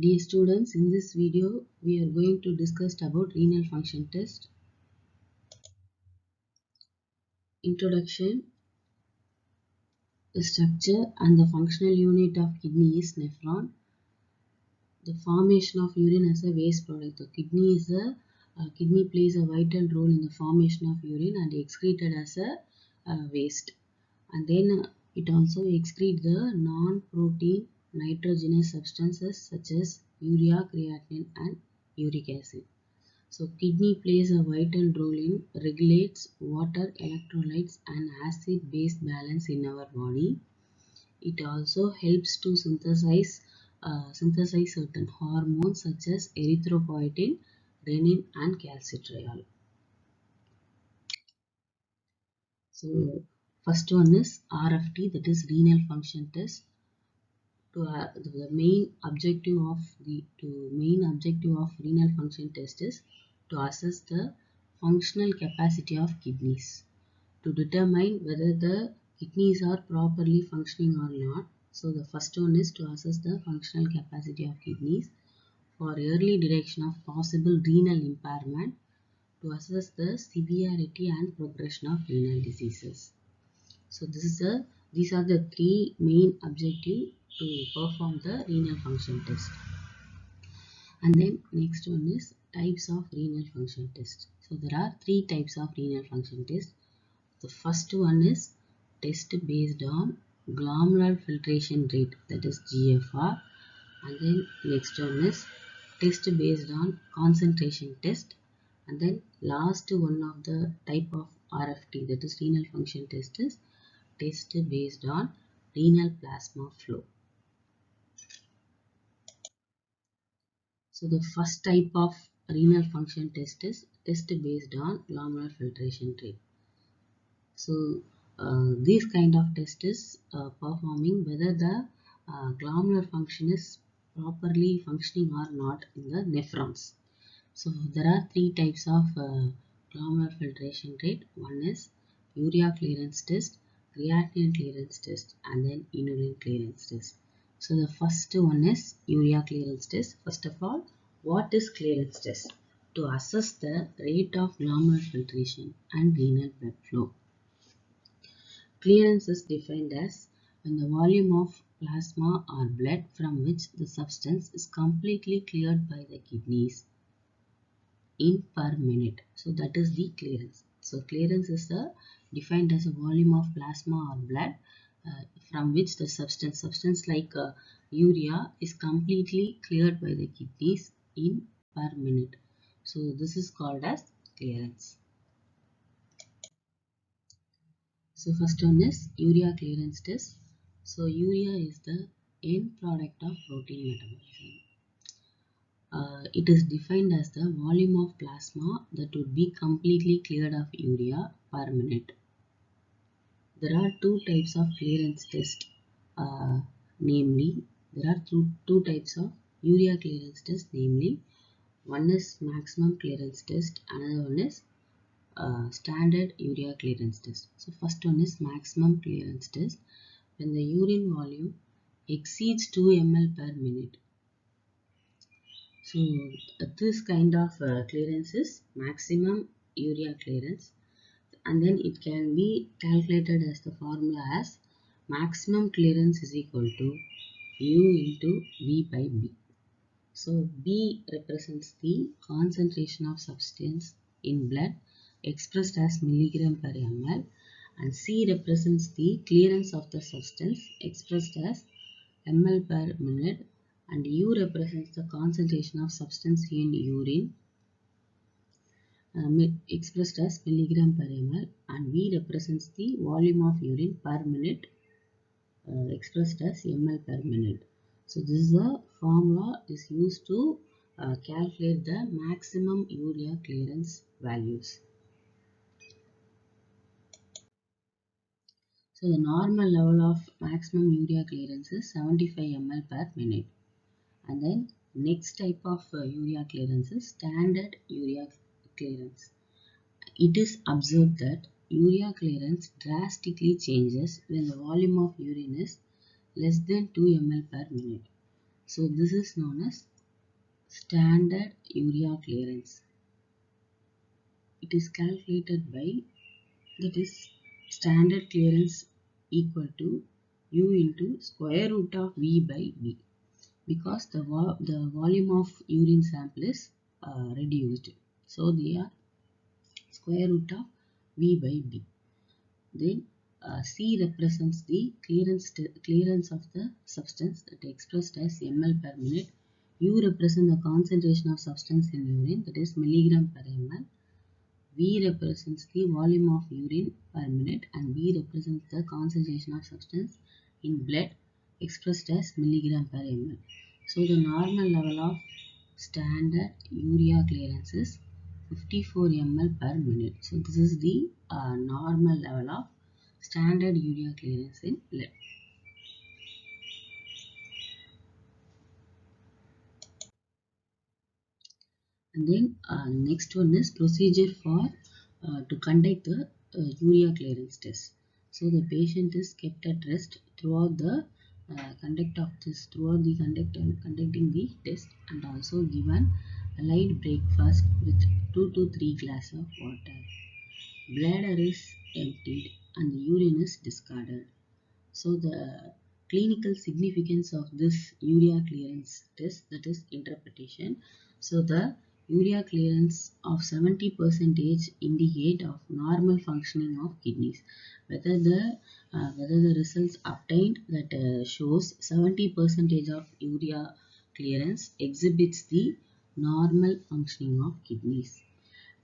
Dear students, in this video we are going to discuss about renal function test. Introduction. The structure and the functional unit of kidney is nephron. The formation of urine as a waste product. The kidney plays a vital role in the formation of urine and excreted as a waste. And then it also excretes the non-protein nitrogenous substances such as urea, creatinine and uric acid. So kidney plays a vital role in regulates water, electrolytes and acid-base balance in our body. It also helps to synthesize certain hormones such as erythropoietin, renin and calcitriol. So first one is RFT, that is renal function test. The main objective of renal function test is to assess the functional capacity of kidneys, to determine whether the kidneys are properly functioning or not. So the first one is to assess the functional capacity of kidneys for early detection of possible renal impairment, to assess the severity and progression of renal diseases. So these are the three main objectives to perform the renal function test. And then next one is types of renal function test. So there are three types of renal function test. The first one is test based on glomerular filtration rate, that is GFR. And then next one is test based on concentration test. And then last one of the type of RFT, that is renal function test, is test based on renal plasma flow. So the first type of renal function test is test based on glomerular filtration rate. So this kind of test is performing whether the glomerular function is properly functioning or not in the nephrons. So there are three types of glomerular filtration rate. One is urea clearance test, creatinine clearance test and then inulin clearance test. So the first one is urea clearance test. First of all, what is clearance test? To assess the rate of glomerular filtration and renal blood flow. Clearance is defined as when the volume of plasma or blood from which the substance is completely cleared by the kidneys in per minute. So that is the clearance. So clearance is defined as a volume of plasma or blood from which the substance like urea is completely cleared by the kidneys in per minute. So this is called as clearance. So first one is urea clearance test. So urea is the end product of protein metabolism. It is defined as the volume of plasma that would be completely cleared of urea per minute. There are two types of clearance test, namely there are two types of urea clearance test, namely one is maximum clearance test, another one is standard urea clearance test. So first one is maximum clearance test. When the urine volume exceeds 2 ml per minute. So this kind of clearance is maximum urea clearance, and then it can be calculated as the formula as maximum clearance is equal to U into V by B. So B represents the concentration of substance in blood expressed as milligram per ml, and C represents the clearance of the substance expressed as ml per minute, and U represents the concentration of substance in urine expressed as milligram per ml, and V represents the volume of urine per minute expressed as ml per minute. So this is a formula is used to calculate the maximum urea clearance values. So the normal level of maximum urea clearance is 75 ml per minute. And then next type of urea clearance is standard urea clearance. It is observed that urea clearance drastically changes when the volume of urine is less than 2 ml per minute. So this is known as standard urea clearance. It is calculated by, that is, standard clearance equal to U into square root of V by V, because the volume of urine sample is reduced. So they are square root of V by V. Then C represents the clearance of the substance, that expressed as ml per minute. U represents the concentration of substance in urine, that is milligram per ml. V represents the volume of urine per minute, and V represents the concentration of substance in blood, expressed as milligram per ml. So the normal level of standard urea clearance is 54 ml per minute. So this is the normal level of standard urea clearance in blood. And then next one is procedure for to conduct the urea clearance test. So the patient is kept at rest throughout the conducting the test, and also given a light breakfast with 2 to 3 glasses of water. Bladder is emptied and the urine is discarded. So the clinical significance of this urea clearance test, that is interpretation. So the urea clearance of 70% indicate of normal functioning of kidneys. Whether the results obtained that shows 70% of urea clearance exhibits the normal functioning of kidneys.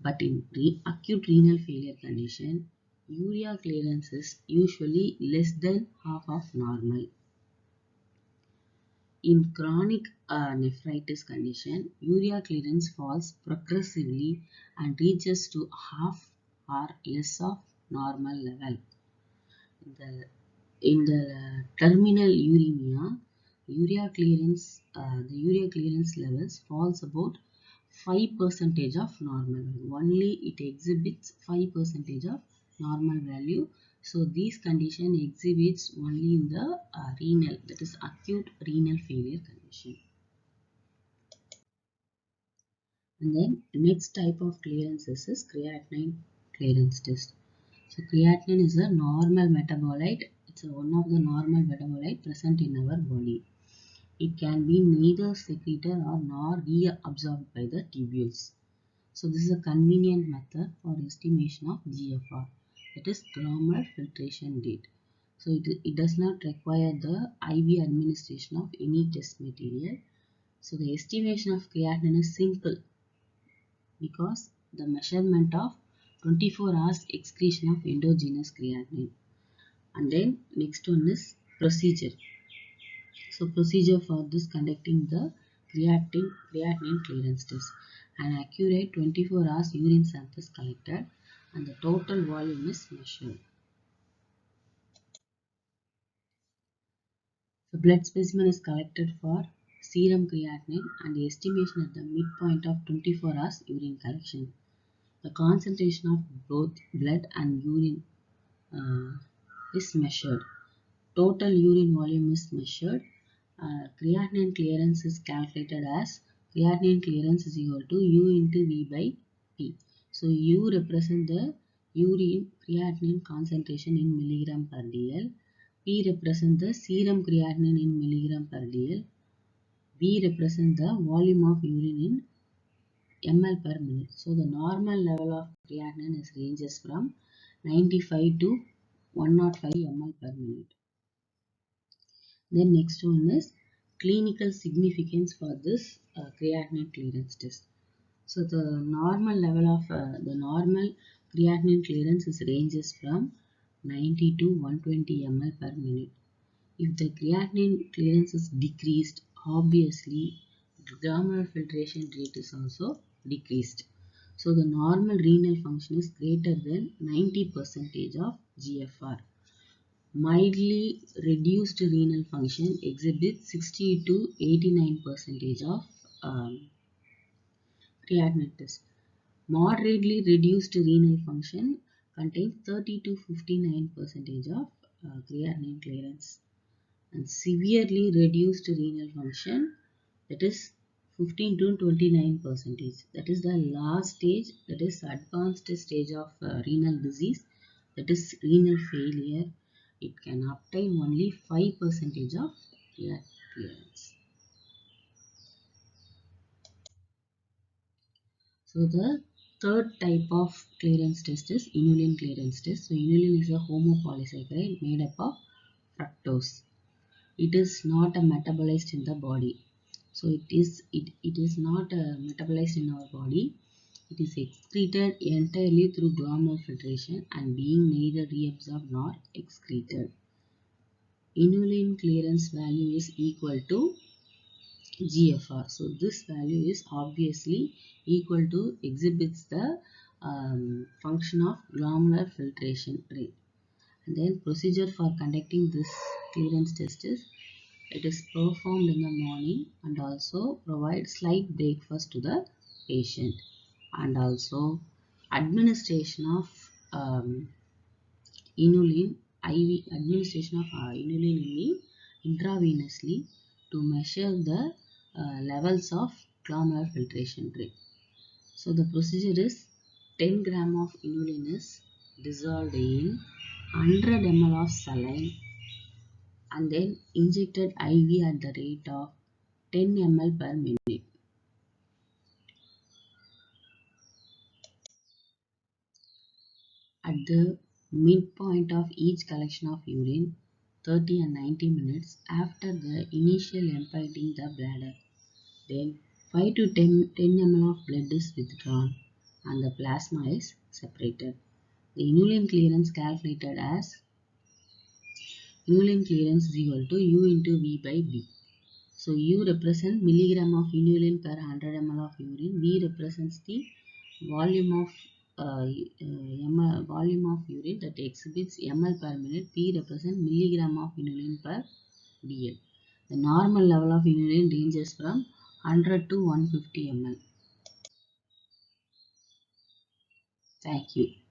But in acute renal failure condition, urea clearance is usually less than half of normal. In chronic nephritis condition, urea clearance falls progressively and reaches to half or less of normal level. In the terminal uremia, the urea clearance levels falls about 5% of normal value. Only it exhibits 5% of normal value. So these condition exhibits only in the renal, that is acute renal failure condition. And then next type of clearance is creatinine clearance test. So creatinine is a normal metabolite. It's one of the normal metabolite present in our body. It can be neither secreted or nor reabsorbed by the tubules. So this is a convenient method for estimation of GFR, that is glomerular filtration rate. So it does not require the IV administration of any test material. So the estimation of creatinine is simple because the measurement of 24 hours excretion of endogenous creatinine. And then next one is procedure. So procedure for this conducting the creatinine clearance test. An accurate 24 hours urine sample is collected and the total volume is measured. The blood specimen is collected for serum creatinine and the estimation at the midpoint of 24 hours urine collection. The concentration of both blood and urine is measured. Total urine volume is measured. Creatinine clearance is calculated as creatinine clearance is equal to U into V by P. So U represents the urine creatinine concentration in milligram per dl. P represents the serum creatinine in milligram per dl. V represents the volume of urine in ml per minute. So the normal level of creatinine ranges from 95 to 105 ml per minute. Then next one is clinical significance for this creatinine clearance test. So the normal level of the normal creatinine clearance ranges from 90 to 120 ml per minute. If the creatinine clearance is decreased, obviously glomerular filtration rate is also decreased. So the normal renal function is greater than 90% of GFR. Mildly reduced renal function exhibits 60 to 89% of creatinine test. Moderately reduced renal function contains 30 to 59% of creatinine clearance. and severely reduced renal function, that is 15 to 29%. That is the last stage, that is advanced stage of renal disease, that is renal failure. It can obtain only 5% of blood clearance. So the third type of clearance test is inulin clearance test. So inulin is a homopolysaccharide made up of fructose. It is not a metabolized in the body. So it is not metabolized in our body. It is excreted entirely through glomerular filtration and being neither reabsorbed nor excreted. Inulin clearance value is equal to GFR. So this value is obviously equal to exhibits the function of glomerular filtration rate. And then procedure for conducting this clearance test is, it is performed in the morning and also provide slight breakfast to the patient, and also administration of inulin IV administration of inulin intravenously to measure the levels of glomerular filtration rate. So the procedure is 10 gram of inulin is dissolved in 100 ml of saline and then injected IV at the rate of 10 ml per minute. At the midpoint of each collection of urine, 30 and 90 minutes after the initial emptying the bladder, then 5 to 10 ml of blood is withdrawn and the plasma is separated. The inulin clearance calculated as inulin clearance is equal to U into V by B. So U represents milligram of inulin per 100 ml of urine. V represents the volume of volume of urine that exhibits ml per minute. P represents milligram of inulin per dl. The normal level of inulin ranges from 100 to 150 ml. Thank you.